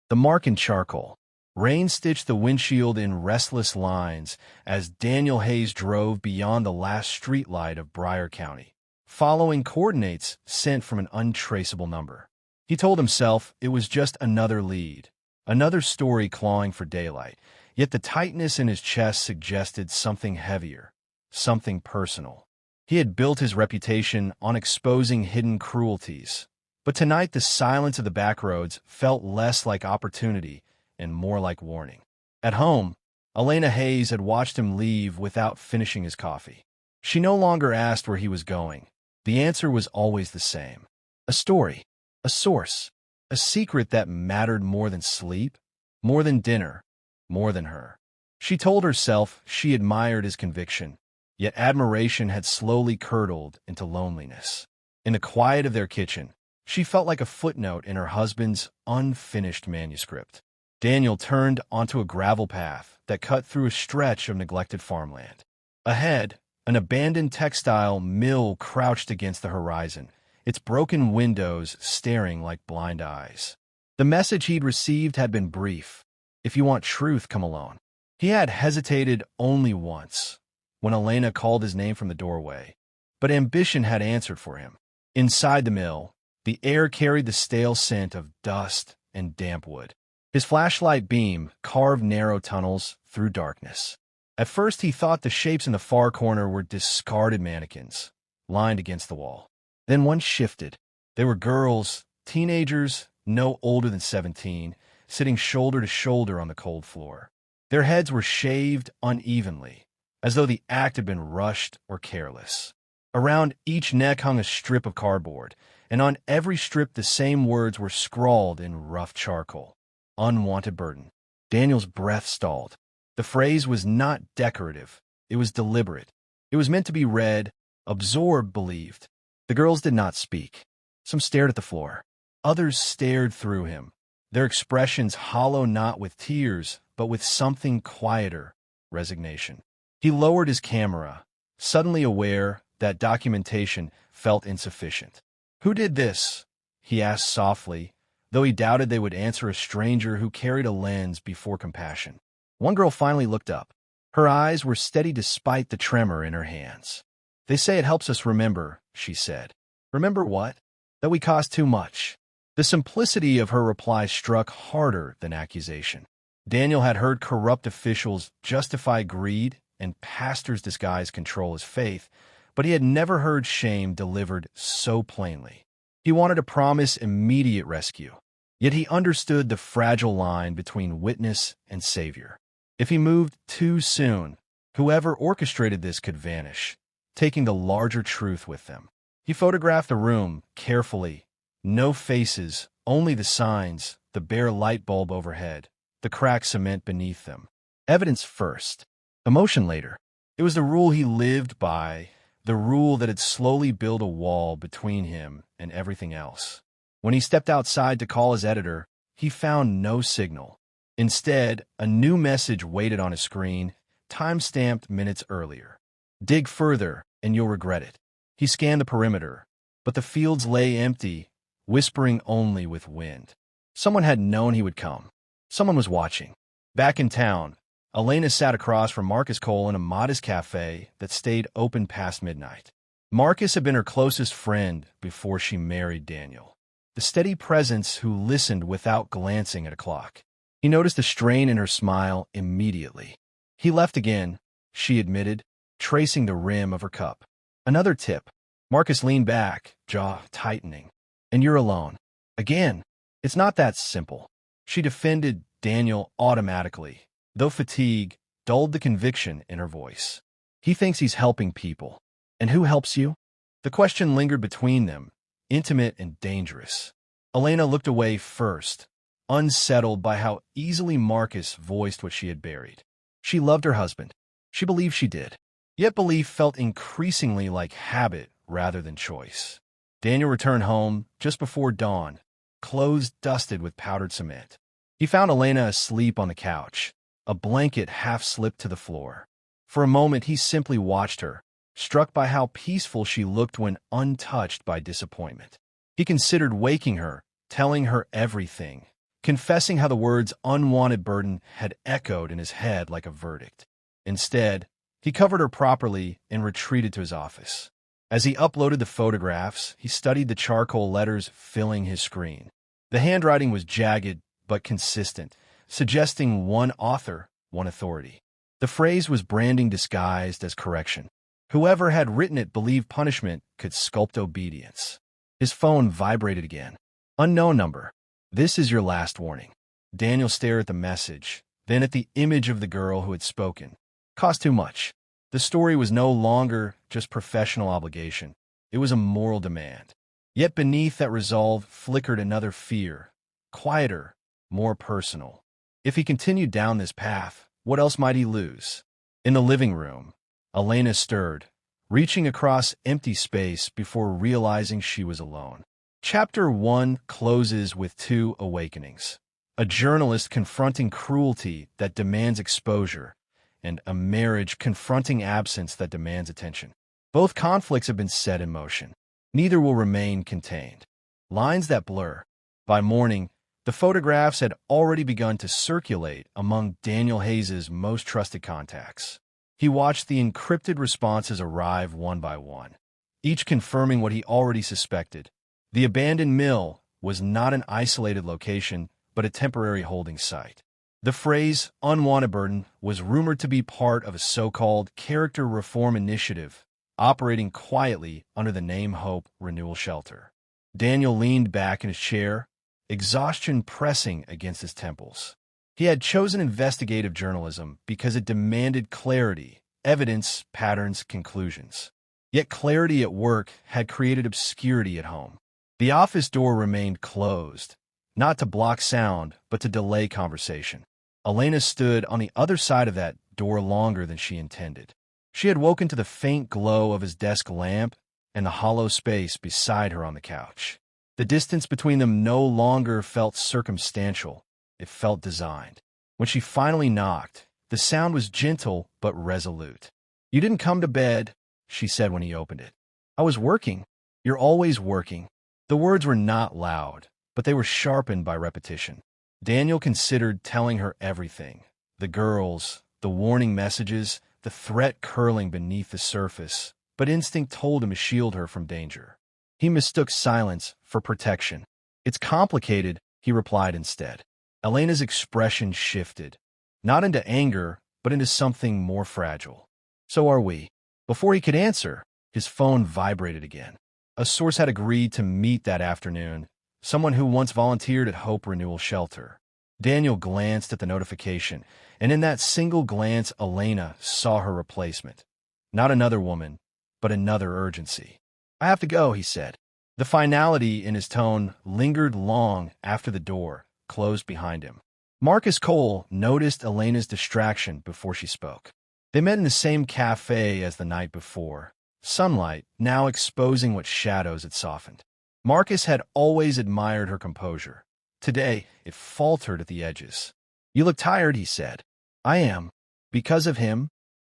The mark in charcoal. Rain stitched the windshield in restless lines as Daniel Hayes drove beyond the last streetlight of Briar County, following coordinates sent from an untraceable number. He told himself it was just another lead, another story clawing for daylight, yet the tightness in his chest suggested something heavier, something personal. He had built his reputation on exposing hidden cruelties, but tonight the silence of the backroads felt less like opportunity and more like warning. At home, Elena Hayes had watched him leave without finishing his coffee. She no longer asked where he was going. The answer was always the same. A story, a source, a secret that mattered more than sleep, more than dinner, more than her. She told herself she admired his conviction, yet admiration had slowly curdled into loneliness. In the quiet of their kitchen, she felt like a footnote in her husband's unfinished manuscript. Daniel turned onto a gravel path that cut through a stretch of neglected farmland. Ahead, an abandoned textile mill crouched against the horizon, its broken windows staring like blind eyes. The message he'd received had been brief. If you want truth, come alone. He had hesitated only once, when Elena called his name from the doorway. But ambition had answered for him. Inside the mill, the air carried the stale scent of dust and damp wood. His flashlight beam carved narrow tunnels through darkness. At first he thought the shapes in the far corner were discarded mannequins, lined against the wall. Then one shifted. They were girls, teenagers, no older than 17, sitting shoulder to shoulder on the cold floor. Their heads were shaved unevenly, as though the act had been rushed or careless. Around each neck hung a strip of cardboard, and on every strip the same words were scrawled in rough charcoal. Unwanted burden. Daniel's breath stalled. The phrase was not decorative. It was deliberate. It was meant to be read, absorbed, believed. The girls did not speak. Some stared at the floor. Others stared through him, their expressions hollow not with tears, but with something quieter, resignation. He lowered his camera, suddenly aware that documentation felt insufficient. "Who did this?" he asked softly, though he doubted they would answer a stranger who carried a lens before compassion. One girl finally looked up. Her eyes were steady despite the tremor in her hands. "They say it helps us remember," she said. "Remember what? That we cost too much." The simplicity of her reply struck harder than accusation. Daniel had heard corrupt officials justify greed and pastors disguise control as faith, but he had never heard shame delivered so plainly. He wanted to promise immediate rescue, yet he understood the fragile line between witness and savior. If he moved too soon, whoever orchestrated this could vanish, taking the larger truth with them. He photographed the room carefully. No faces, only the signs, the bare light bulb overhead, the cracked cement beneath them. Evidence first, emotion later. It was the rule he lived by, the rule that had slowly built a wall between him and everything else. When he stepped outside to call his editor, he found no signal. Instead, a new message waited on his screen, time-stamped minutes earlier. "Dig further, and you'll regret it." He scanned the perimeter, but the fields lay empty, whispering only with wind. Someone had known he would come. Someone was watching. Back in town, Elena sat across from Marcus Cole in a modest cafe that stayed open past midnight. Marcus had been her closest friend before she married Daniel, the steady presence who listened without glancing at a clock. He noticed the strain in her smile immediately. "He left again," she admitted, tracing the rim of her cup. "Another tip." Marcus leaned back, jaw tightening. "And you're alone. Again. It's not that simple." She defended Daniel automatically, though fatigue dulled the conviction in her voice. "He thinks he's helping people. And who helps you?" The question lingered between them, intimate and dangerous. Elena looked away first, unsettled by how easily Marcus voiced what she had buried. She loved her husband. She believed she did. Yet belief felt increasingly like habit rather than choice. Daniel returned home just before dawn, clothes dusted with powdered cement. He found Elena asleep on the couch, a blanket half slipped to the floor. For a moment he simply watched her, struck by how peaceful she looked when untouched by disappointment. He considered waking her, telling her everything, confessing how the words "unwanted burden" had echoed in his head like a verdict. Instead, he covered her properly and retreated to his office. As he uploaded the photographs, he studied the charcoal letters filling his screen. The handwriting was jagged but consistent, suggesting one author, one authority. The phrase was branding disguised as correction. Whoever had written it believed punishment could sculpt obedience. His phone vibrated again. Unknown number. This is your last warning. Daniel stared at the message, then at the image of the girl who had spoken. Cost too much. The story was no longer just professional obligation. It was a moral demand. Yet beneath that resolve flickered another fear, quieter, more personal. If he continued down this path, what else might he lose? In the living room, Elena stirred, reaching across empty space before realizing she was alone. Chapter 1 closes with two awakenings. A journalist confronting cruelty that demands exposure, and a marriage confronting absence that demands attention. Both conflicts have been set in motion. Neither will remain contained. Lines that blur. By morning, the photographs had already begun to circulate among Daniel Hayes' most trusted contacts. He watched the encrypted responses arrive one by one, each confirming what he already suspected. The abandoned mill was not an isolated location, but a temporary holding site. The phrase "unwanted burden" was rumored to be part of a so-called character reform initiative operating quietly under the name Hope Renewal Shelter. Daniel leaned back in his chair, exhaustion pressing against his temples. He had chosen investigative journalism because it demanded clarity, evidence, patterns, conclusions. Yet clarity at work had created obscurity at home. The office door remained closed, not to block sound, but to delay conversation. Elena stood on the other side of that door longer than she intended. She had woken to the faint glow of his desk lamp and the hollow space beside her on the couch. The distance between them no longer felt circumstantial. It felt designed. When she finally knocked, the sound was gentle but resolute. "You didn't come to bed," she said when he opened it. "I was working." "You're always working." The words were not loud, but they were sharpened by repetition. Daniel considered telling her everything. The girls, the warning messages, the threat curling beneath the surface, but instinct told him to shield her from danger. He mistook silence for protection. "It's complicated," he replied instead. Elena's expression shifted, not into anger, but into something more fragile. "So are we." Before he could answer, his phone vibrated again. A source had agreed to meet that afternoon, someone who once volunteered at Hope Renewal Shelter. Daniel glanced at the notification, and in that single glance, Elena saw her replacement. Not another woman, but another urgency. "I have to go," he said. The finality in his tone lingered long after the door closed behind him. Marcus Cole noticed Elena's distraction before she spoke. They met in the same cafe as the night before, sunlight now exposing what shadows had softened. Marcus had always admired her composure. Today, it faltered at the edges. "You look tired," he said. "I am." "Because of him?"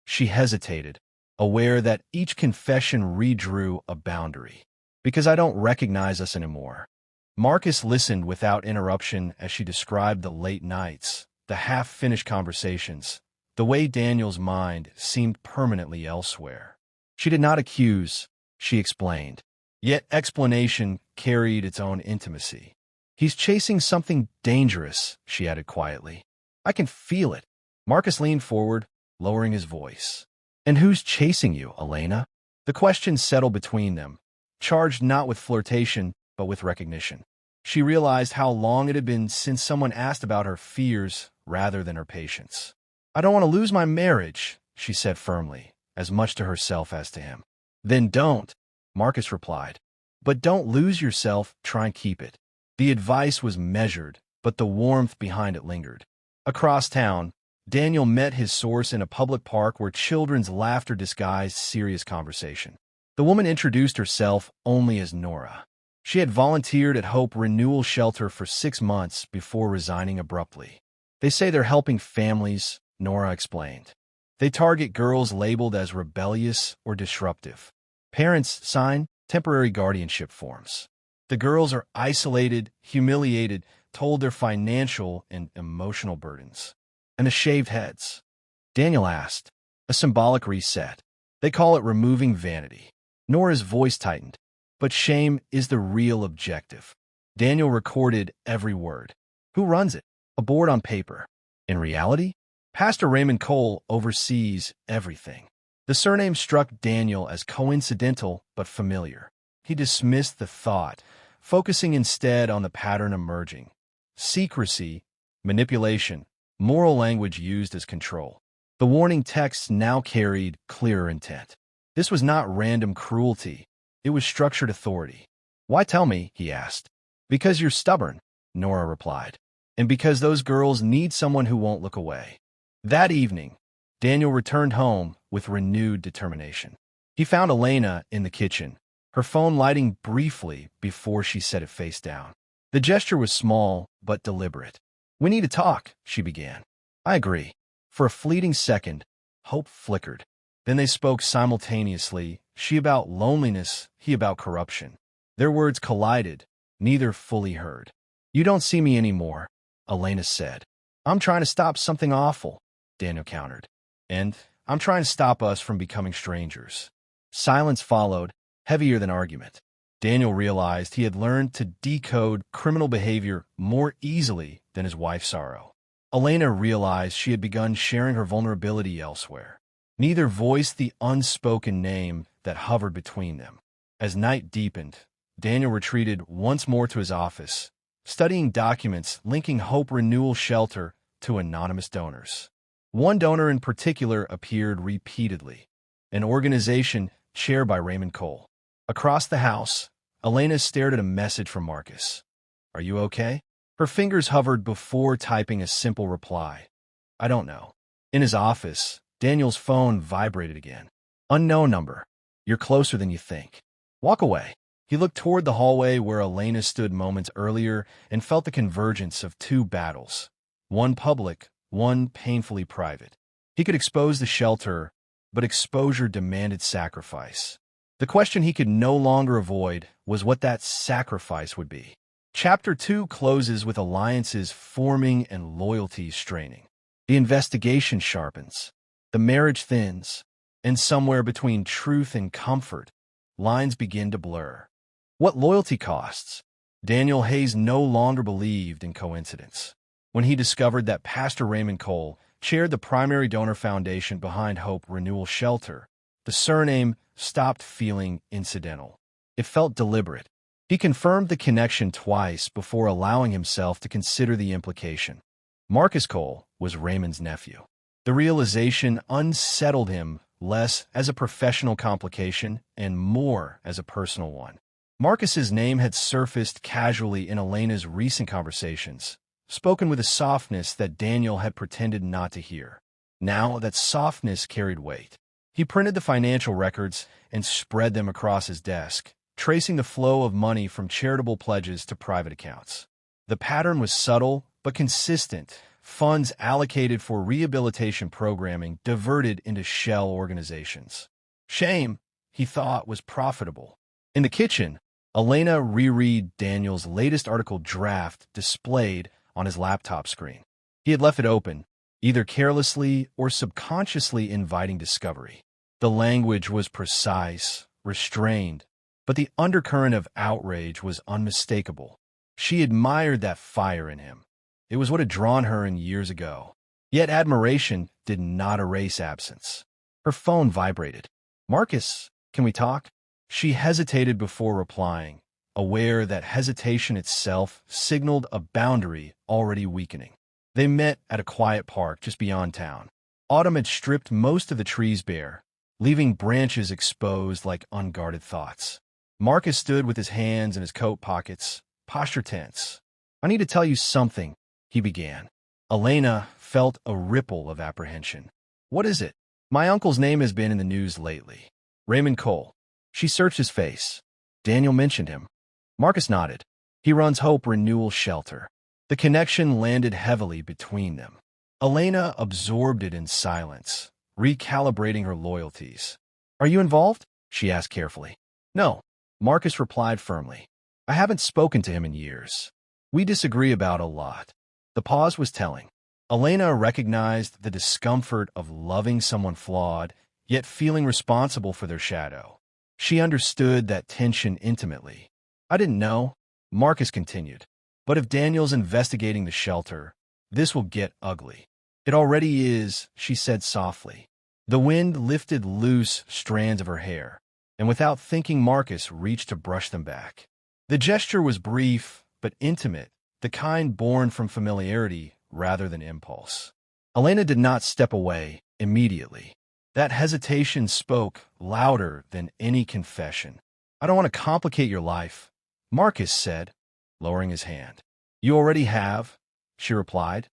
She hesitated, aware that each confession redrew a boundary. "Because I don't recognize us anymore." Marcus listened without interruption as she described the late nights, the half-finished conversations, the way Daniel's mind seemed permanently elsewhere. She did not accuse, she explained. Yet explanation carried its own intimacy. "He's chasing something dangerous," she added quietly. "I can feel it." Marcus leaned forward, lowering his voice. "And who's chasing you, Elena?" The question settled between them, charged not with flirtation, but with recognition. She realized how long it had been since someone asked about her fears rather than her patience. "I don't want to lose my marriage," she said firmly, as much to herself as to him. "Then don't," Marcus replied. "But don't lose yourself, try and keep it." The advice was measured, but the warmth behind it lingered. Across town, Daniel met his source in a public park where children's laughter disguised serious conversation. The woman introduced herself only as Nora. She had volunteered at Hope Renewal Shelter for 6 months before resigning abruptly. "They say they're helping families," Nora explained. "They target girls labeled as rebellious or disruptive. Parents sign temporary guardianship forms. The girls are isolated, humiliated, told their financial and emotional burdens. And the shaved heads? Daniel asked. A symbolic reset. They call it removing vanity. Nora's voice tightened. But shame is the real objective. Daniel recorded every word. Who runs it? A board on paper. In reality, Pastor Raymond Cole oversees everything. The surname struck Daniel as coincidental but familiar. He dismissed the thought, focusing instead on the pattern emerging. Secrecy, manipulation, moral language used as control. The warning texts now carried clearer intent. This was not random cruelty. It was structured authority. "Why tell me?" he asked. "Because you're stubborn," Nora replied. "And because those girls need someone who won't look away." That evening, Daniel returned home with renewed determination. He found Elena in the kitchen, her phone lighting briefly before she set it face down. The gesture was small but deliberate. "We need to talk," she began. "I agree." For a fleeting second, hope flickered. Then they spoke simultaneously, she about loneliness, he about corruption. Their words collided, neither fully heard. "You don't see me anymore," Elena said. "I'm trying to stop something awful," Daniel countered. "And I'm trying to stop us from becoming strangers." Silence followed, heavier than argument. Daniel realized he had learned to decode criminal behavior more easily than his wife's sorrow. Elena realized she had begun sharing her vulnerability elsewhere. Neither voiced the unspoken name that hovered between them. As night deepened, Daniel retreated once more to his office, studying documents linking Hope Renewal Shelter to anonymous donors. One donor in particular appeared repeatedly, an organization chaired by Raymond Cole. Across the house, Elena stared at a message from Marcus. "Are you okay?" Her fingers hovered before typing a simple reply. "I don't know." In his office, Daniel's phone vibrated again. "Unknown number. You're closer than you think. Walk away." He looked toward the hallway where Elena stood moments earlier and felt the convergence of two battles, one public, one painfully private. He could expose the shelter, but exposure demanded sacrifice. The question he could no longer avoid was what that sacrifice would be. Chapter 2 closes with alliances forming and loyalties straining. The investigation sharpens, the marriage thins, and somewhere between truth and comfort, lines begin to blur. What loyalty costs? Daniel Hayes no longer believed in coincidence. When he discovered that Pastor Raymond Cole chaired the primary donor foundation behind Hope Renewal Shelter, the surname stopped feeling incidental. It felt deliberate. He confirmed the connection twice before allowing himself to consider the implication. Marcus Cole was Raymond's nephew. The realization unsettled him less as a professional complication and more as a personal one. Marcus's name had surfaced casually in Elena's recent conversations, spoken with a softness that Daniel had pretended not to hear. Now that softness carried weight. He printed the financial records and spread them across his desk, tracing the flow of money from charitable pledges to private accounts. The pattern was subtle but consistent. Funds allocated for rehabilitation programming diverted into shell organizations. Shame, he thought, was profitable. In the kitchen, Elena reread Daniel's latest article draft displayed on his laptop screen. He had left it open, either carelessly or subconsciously inviting discovery. The language was precise, restrained, but the undercurrent of outrage was unmistakable. She admired that fire in him. It was what had drawn her in years ago. Yet admiration did not erase absence. Her phone vibrated. "Marcus, can we talk?" She hesitated before replying, aware that hesitation itself signaled a boundary already weakening. They met at a quiet park just beyond town. Autumn had stripped most of the trees bare, leaving branches exposed like unguarded thoughts. Marcus stood with his hands in his coat pockets, posture tense. "I need to tell you something," he began. Elena felt a ripple of apprehension. "What is it?" "My uncle's name has been in the news lately. Raymond Cole." She searched his face. Daniel mentioned him. Marcus nodded. "He runs Hope Renewal Shelter." The connection landed heavily between them. Elena absorbed it in silence, recalibrating her loyalties. "Are you involved?" she asked carefully. "No," Marcus replied firmly. "I haven't spoken to him in years." We disagree about a lot. The pause was telling. Elena recognized the discomfort of loving someone flawed, yet feeling responsible for their shadow. She understood that tension intimately. I didn't know, Marcus continued. But if Daniel's investigating the shelter, this will get ugly. It already is, she said softly. The wind lifted loose strands of her hair, and without thinking Marcus reached to brush them back. The gesture was brief, but intimate, the kind born from familiarity rather than impulse. Elena did not step away immediately. That hesitation spoke louder than any confession. I don't want to complicate your life, Marcus said, lowering his hand. You already have, she replied,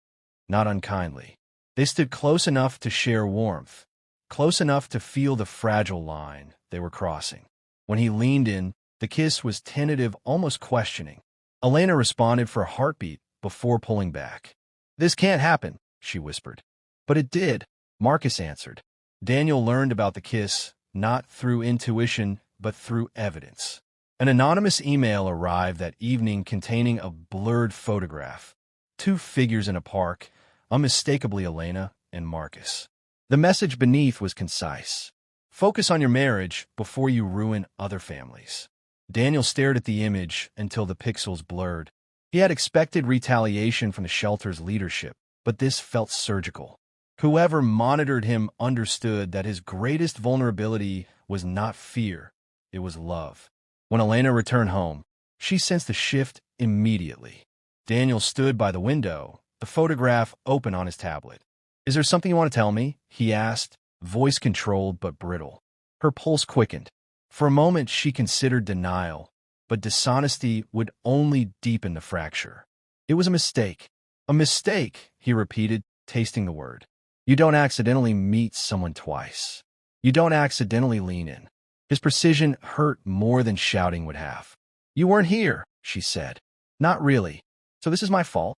not unkindly. They stood close enough to share warmth, close enough to feel the fragile line they were crossing. When he leaned in, the kiss was tentative, almost questioning. Elena responded for a heartbeat before pulling back. This can't happen, she whispered. But it did, Marcus answered. Daniel learned about the kiss not through intuition, but through evidence. An anonymous email arrived that evening containing a blurred photograph. Two figures in a park, unmistakably Elena and Marcus. The message beneath was concise. Focus on your marriage before you ruin other families. Daniel stared at the image until the pixels blurred. He had expected retaliation from the shelter's leadership, but this felt surgical. Whoever monitored him understood that his greatest vulnerability was not fear, it was love. When Elena returned home, she sensed the shift immediately. Daniel stood by the window, the photograph open on his tablet. Is there something you want to tell me? He asked, voice controlled but brittle. Her pulse quickened. For a moment she considered denial, but dishonesty would only deepen the fracture. It was a mistake. A mistake, he repeated, tasting the word. You don't accidentally meet someone twice. You don't accidentally lean in. His precision hurt more than shouting would have. You weren't here, she said. Not really. So this is my fault?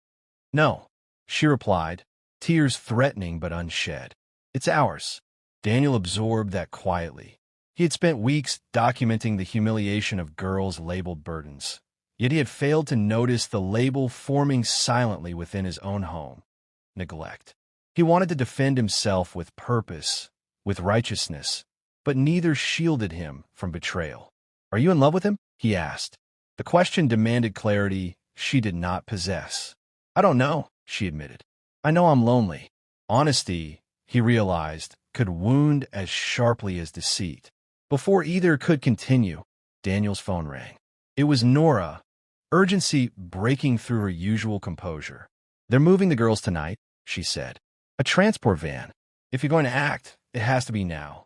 No, she replied, tears threatening but unshed. It's ours. Daniel absorbed that quietly. He had spent weeks documenting the humiliation of girls labeled burdens, yet he had failed to notice the label forming silently within his own home: neglect. He wanted to defend himself with purpose, with righteousness, but neither shielded him from betrayal. Are you in love with him? He asked. The question demanded clarity she did not possess. I don't know, she admitted. I know I'm lonely. Honesty, he realized, could wound as sharply as deceit. Before either could continue, Daniel's phone rang. It was Nora, urgency breaking through her usual composure. They're moving the girls tonight, she said. A transport van. If you're going to act, it has to be now.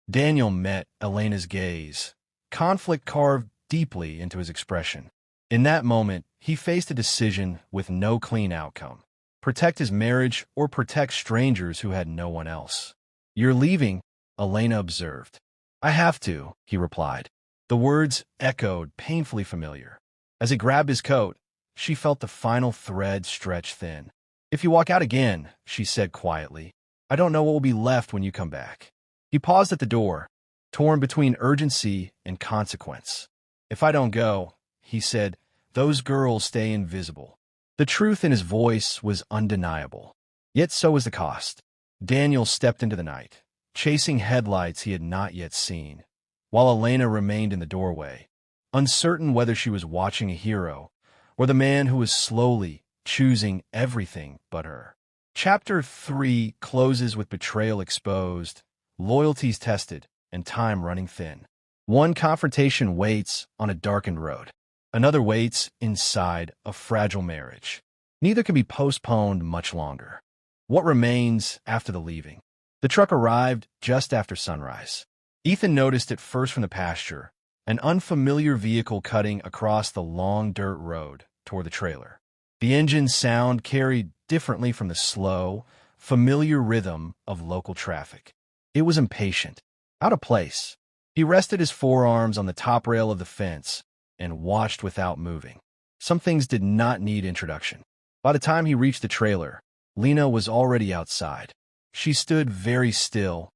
Daniel met Elena's gaze. Conflict carved deeply into his expression. In that moment, he faced a decision with no clean outcome. Protect his marriage or protect strangers who had no one else. You're leaving, Elena observed. I have to, he replied. The words echoed painfully familiar. As he grabbed his coat, she felt the final thread stretch thin. If you walk out again, she said quietly, I don't know what will be left when you come back. He paused at the door, torn between urgency and consequence. If I don't go, he said, those girls stay invisible. The truth in his voice was undeniable. Yet so was the cost. Daniel stepped into the night, chasing headlights he had not yet seen, while Elena remained in the doorway, uncertain whether she was watching a hero or the man who was slowly choosing everything but her. Chapter 3 closes with betrayal exposed, loyalties tested, and time running thin. One confrontation waits on a darkened road. Another waits inside a fragile marriage. Neither can be postponed much longer. What remains after the leaving? The truck arrived just after sunrise. Ethan noticed it first from the pasture, an unfamiliar vehicle cutting across the long dirt road toward the trailer. The engine's sound carried differently from the slow, familiar rhythm of local traffic. It was impatient, out of place. He rested his forearms on the top rail of the fence and watched without moving. Some things did not need introduction. By the time he reached the trailer, Lena was already outside. She stood very still,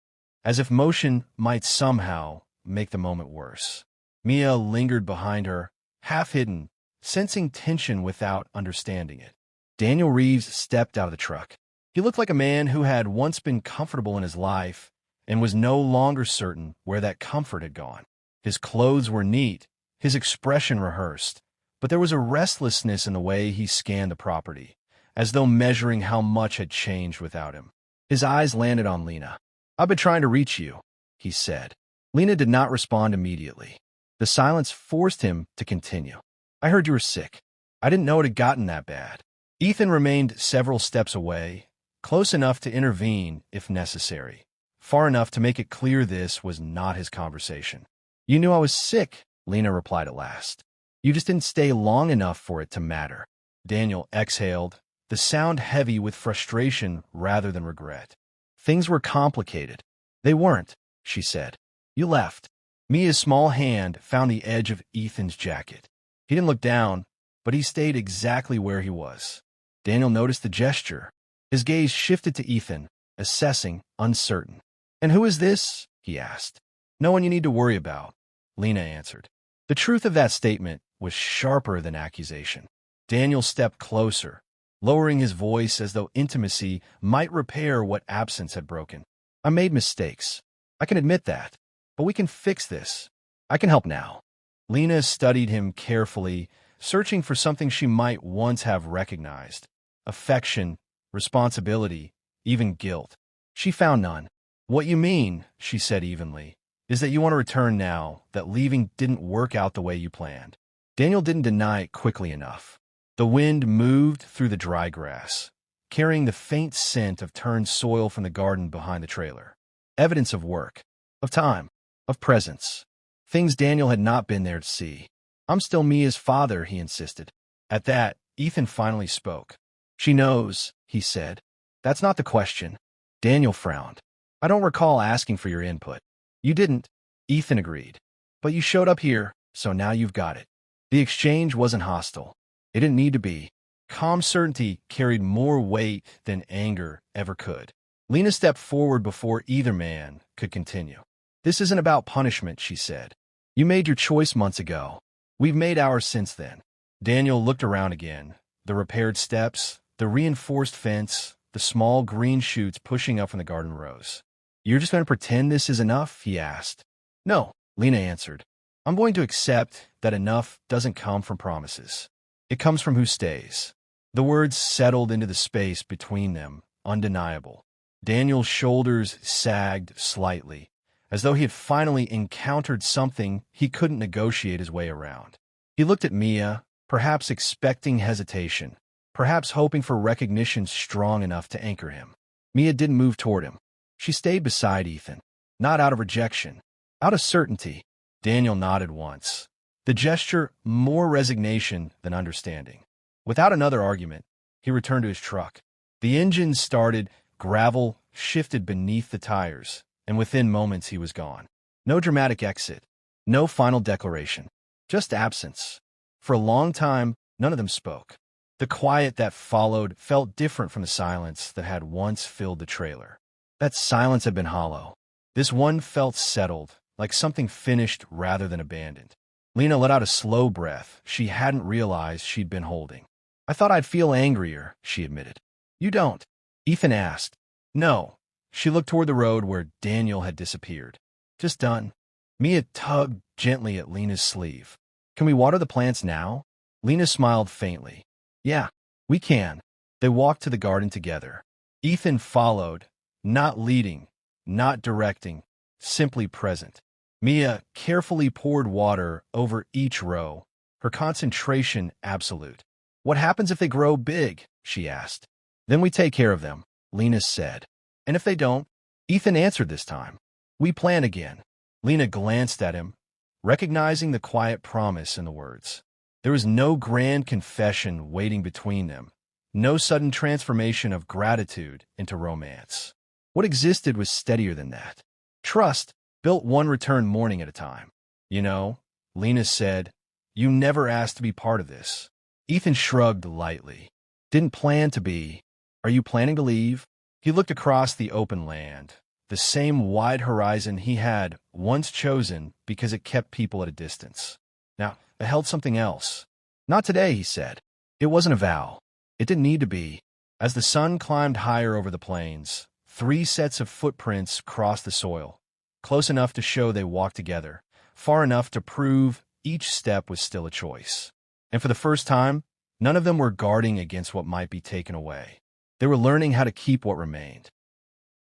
as if motion might somehow make the moment worse. Mia lingered behind her, half hidden, sensing tension without understanding it. Daniel Reeves stepped out of the truck. He looked like a man who had once been comfortable in his life and was no longer certain where that comfort had gone. His clothes were neat, his expression rehearsed, but there was a restlessness in the way he scanned the property, as though measuring how much had changed without him. His eyes landed on Lena. "I've been trying to reach you," he said. Lena did not respond immediately. The silence forced him to continue. "I heard you were sick. I didn't know it had gotten that bad." Ethan remained several steps away, close enough to intervene if necessary, far enough to make it clear this was not his conversation. "You knew I was sick," Lena replied at last. "You just didn't stay long enough for it to matter." Daniel exhaled, the sound heavy with frustration rather than regret. "Things were complicated." "They weren't," she said. "You left." Mia's small hand found the edge of Ethan's jacket. He didn't look down, but he stayed exactly where he was. Daniel noticed the gesture. His gaze shifted to Ethan, assessing, uncertain. "And who is this?" he asked. "No one you need to worry about," Lena answered. The truth of that statement was sharper than accusation. Daniel stepped closer, lowering his voice as though intimacy might repair what absence had broken. "I made mistakes. I can admit that. But we can fix this. I can help now." Lena studied him carefully, searching for something she might once have recognized. Affection, responsibility, even guilt. She found none. "What you mean," she said evenly, "is that you want to return now, that leaving didn't work out the way you planned." Daniel didn't deny it quickly enough. The wind moved through the dry grass, carrying the faint scent of turned soil from the garden behind the trailer. Evidence of work, of time, of presence. Things Daniel had not been there to see. "I'm still Mia's father," he insisted. At that, Ethan finally spoke. "She knows," he said. "That's not the question." Daniel frowned. "I don't recall asking for your input." "You didn't," Ethan agreed. "But you showed up here, so now you've got it." The exchange wasn't hostile. It didn't need to be. Calm certainty carried more weight than anger ever could. Lena stepped forward before either man could continue. "This isn't about punishment," she said. "You made your choice months ago. We've made ours since then." Daniel looked around again. The repaired steps, the reinforced fence, the small green shoots pushing up from the garden rows. "You're just going to pretend this is enough?" he asked. "No," Lena answered. "I'm going to accept that enough doesn't come from promises. It comes from who stays." The words settled into the space between them, undeniable. Daniel's shoulders sagged slightly, as though he had finally encountered something he couldn't negotiate his way around. He looked at Mia, perhaps expecting hesitation, perhaps hoping for recognition strong enough to anchor him. Mia didn't move toward him. She stayed beside Ethan, not out of rejection, out of certainty. Daniel nodded once, the gesture more resignation than understanding. Without another argument, he returned to his truck. The engine started, gravel shifted beneath the tires, and within moments he was gone. No dramatic exit, no final declaration, just absence. For a long time, none of them spoke. The quiet that followed felt different from the silence that had once filled the trailer. That silence had been hollow. This one felt settled, like something finished rather than abandoned. Lena let out a slow breath she hadn't realized she'd been holding. "I thought I'd feel angrier," she admitted. "You don't?" Ethan asked. "No." She looked toward the road where Daniel had disappeared. "Just done." Mia tugged gently at Lena's sleeve. "Can we water the plants now?" Lena smiled faintly. "Yeah, we can." They walked to the garden together. Ethan followed, not leading, not directing, simply present. Mia carefully poured water over each row, her concentration absolute. "What happens if they grow big?" she asked. "Then we take care of them," Lena said. "And if they don't?" Ethan answered this time. "We plan again." Lena glanced at him, recognizing the quiet promise in the words. There was no grand confession waiting between them, no sudden transformation of gratitude into romance. What existed was steadier than that. Trust, built one return morning at a time. "You know," Lena said, "you never asked to be part of this." Ethan shrugged lightly. "Didn't plan to be. Are you planning to leave?" He looked across the open land, the same wide horizon he had once chosen because it kept people at a distance. Now, it held something else. Not today, he said. It wasn't a vow. It didn't need to be. As the sun climbed higher over the plains, 3 sets of footprints crossed the soil, close enough to show they walked together, far enough to prove each step was still a choice. And for the first time, none of them were guarding against what might be taken away. They were learning how to keep what remained.